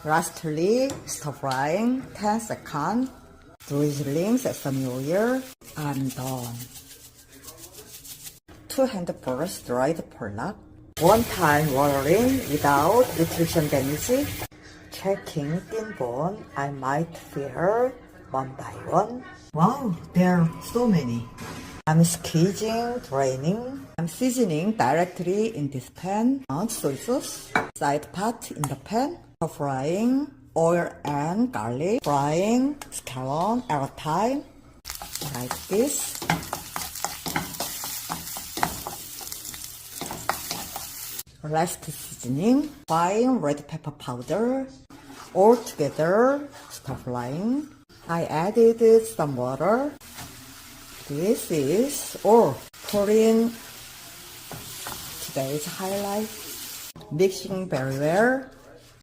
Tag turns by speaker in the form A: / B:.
A: Lastly, stir frying 10 seconds. Drizzling sesame oil. I'm done. 2 handfuls dried Pollack. 1 time watering without nutrition damage. Checking thin bone, I might fear one by one. Wow, there are so many. I'm squeezing, draining. I'm seasoning directly in this pan. Soy sauce, side pot in the pan. Frying, oil and garlic. Frying, scallion at a time. Like this. Last seasoning, fine red pepper powder. All together, stir frying. I added some water. This is all. Pour in today's highlight. Mixing very well.